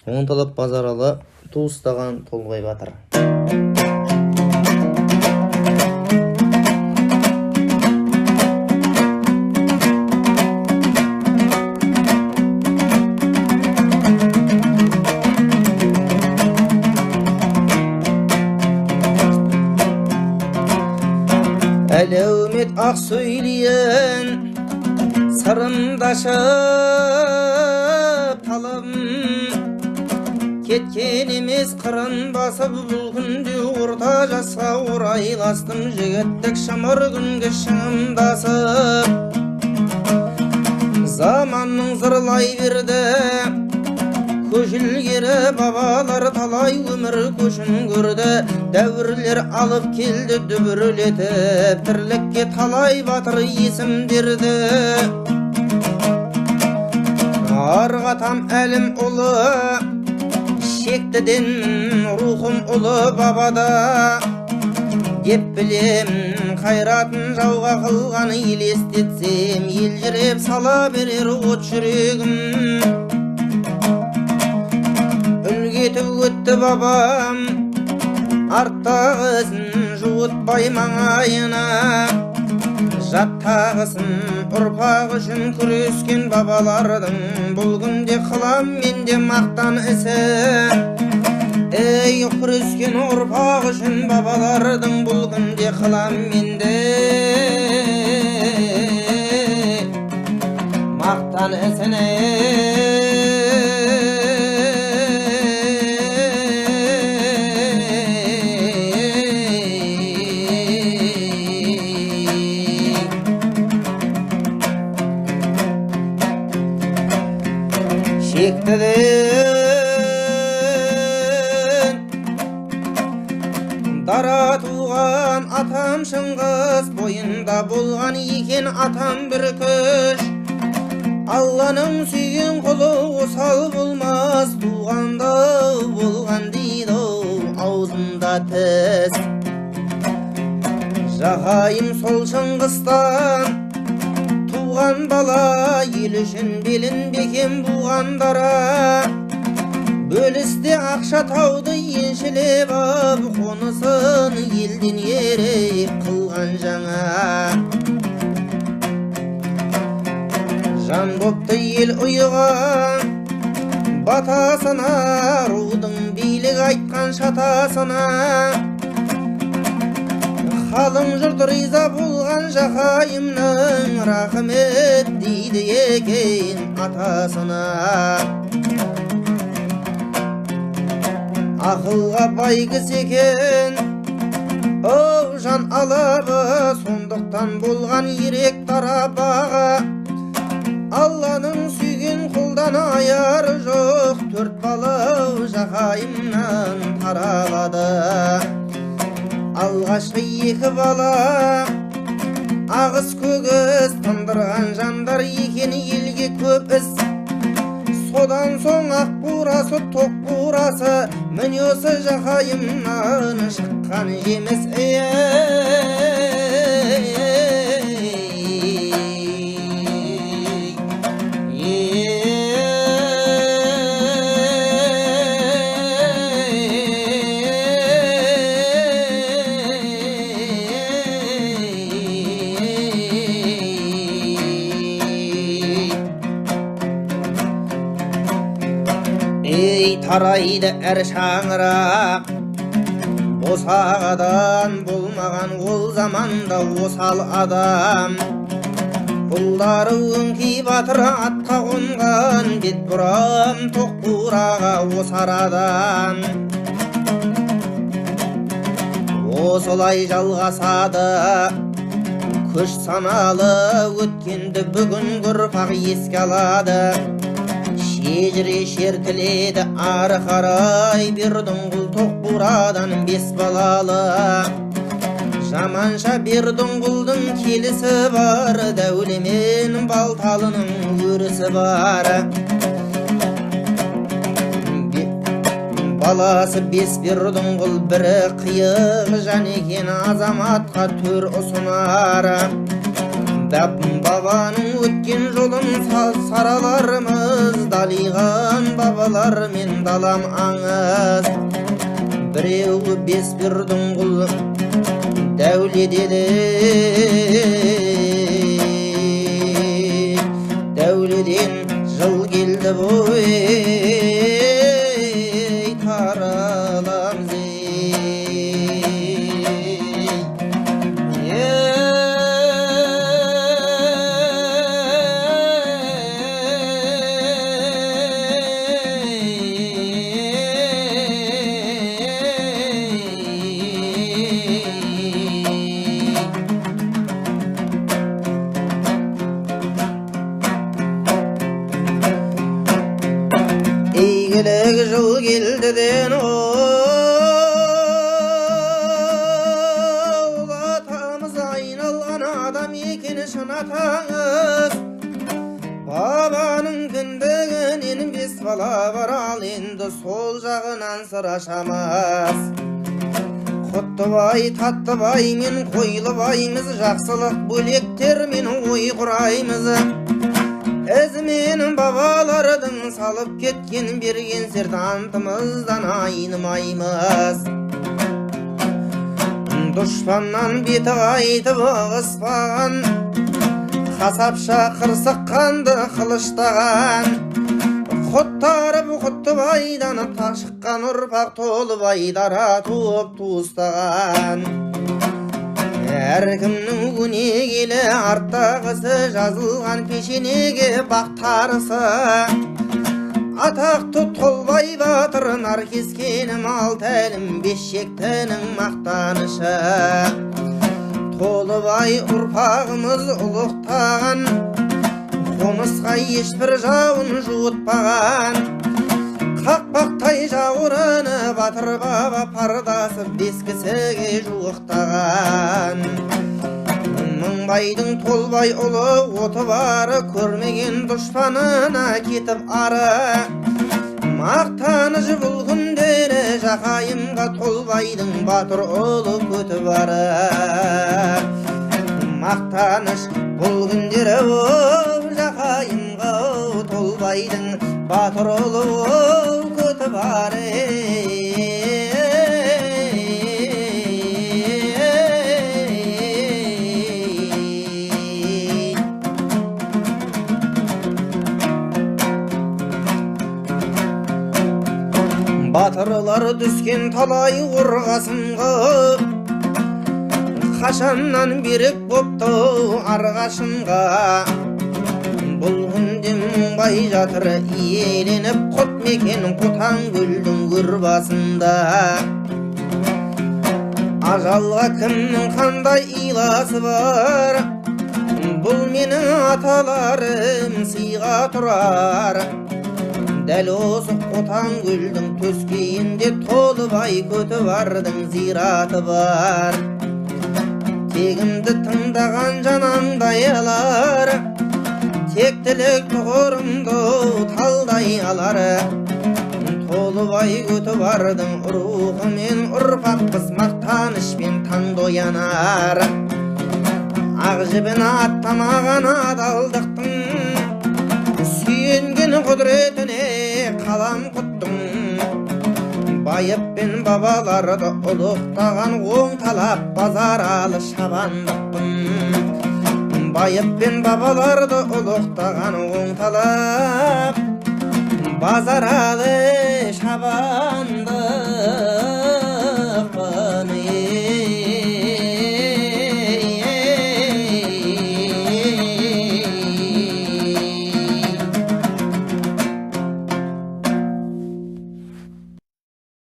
Оңталап Базаралы туыстаған Толғай батыр. Әлеумет ақ сөйлейін сырындашып талым кеткен емес қырын басып бұл күнде орта жасқа орайластым жігіттік шымыр күнге шыңымдасып заманның зырлай берді көшілгері бабалар талай өмір көшін көрді дәуірлер алып келді дүбірлетіп тірлікке талай батыр есімдерді арғатам әлім ұлы шектіден рухым ұлы бабада деп білем қайратын жауға қылғаны елестетсем елжіреп сала берер от жүрегім үлгетіп өтті бабам арттағы ізін жуытпай маңайына жаттағысын ұрпақ үшін күрескен бабалардың бұл күнде қылам менде мақтан ісі ей күрескен ұрпақ үшін бабалардың бұл күнде қылам менде мақтан ісіне шектіден дара туған атам шыңғыс бойында болған екен атам бір күш алланың сүйген құлы осал болмас туғанда болған дейді аузында тіс жағайым сол шыңғыстан туған бала ел үшін белін бекем буғандара бөлісте ақша тауды еншілеп ап қонысын елден ерек қылған жаңа жан бопты ел ұйыған батасына рудың билік айтқан шатасына қалың жұрт риза болған жақайымның рахмет дейді екен атасына ақылға бай кісі екен оу жан алабы сондықтан болған ерек тарапаға алланың сүйген құлдан аяры жоқ төрт бала жақайымнан таралады алғашқы екі бала ағыс көгіс тындырған жандар екен елге көп іс содан соң ақ бурасы тоқ бурасы міне осы жақайымнан шыққан жеміс тарайды әр шаңырақ босағадан болмаған ол заманда осал адам ұлдары өңкей батыр атқа қонған бет бұрам тоқ бураға осар адам осылай жалғасады күш саналы өткенді бүгінгі ұрпақ еске алады шежіре шертіледі ары қарай бердіңғұл тоқ бурадан бес балалы жаманша бердіңғұлдың келісі бар дәулемен балталының өрісі бар баласы бес бердіңғұл бірі қиық жан екен азаматқа төр ұсынар Babanın ötken jolun saralarımız, daligan babalar men dalam аңыз. Біреуі бес бірдің құл дәулет еді, дәуледен жыл келді бой тараламыз. Eğilik jıl geldi den ol, atamız aynalan adam ekin şanatağız. Babanın kіндігінен бес бала бар, ал енді сол жағынан сырашамас. Құттыбай, Таттыбай мен Қойлыбаймыз, жақсылық бөлектермен ой құраймыз. Ізменің бабалардың салып кеткен берген сертантымыздан айнымаймыз. Дұшпаннан беті қайтып ығыспаған, қасапша қырсық қанды қылыштаған. Құттарып Құттыбайдан тақ шыққан ұрпақ Толыбай дара туып туыстаған. Әркімнің өнегелі арттағысы, жазылған пешенеге бақтарысы. Атақты Толбай батыр нар кескенім, ал тәлім бешектінің мақтанышы. Толыбай ұрпағымыз ұлықтаған, қонысқа ешбір жауын жуытпаған. Қақпақтай жауырыны батыр баба пардасы бес кісіге жуықтаған. Мыңбайдың Толбай ұлы оты бары, көрмеген дұшпанына кетіп ары. Мақтаныш бұл күндері жақайымға Толбайдың батыр ұлы көті бары. Мақтаныш бұл күндері жақайымға Толбайдың батыр ұлы көті бары. Батырлар түскен талай қорғасынға, қашаннан берік бопты арғашынға. Бұл күнде Мыңбай жатыр иеленіп, құт мекен Қотан көлдің көрбасында. Ажалға кімнің қандай иласы бар, бұл менің аталарым сыйға тұрар. Дәл осы Қотан көлдің төскейінде Толыбай көті бардың зираты бар. Тегімді тыңдаған жанаңдай алар, тектілік тұғырымды талдай алар. Толыбай көті бардың рухымен ұрпақпыз, мақтанышпен таңда оянар. Ақ жібін аттамаған адалдықтың, сүйенген құдіретіне қалам құттың. Байып пен бабаларды ұлықтаған, оңталап базаралы шабандықпын. Байып пен бабаларды ұлықтаған, оңталап базаралы шабан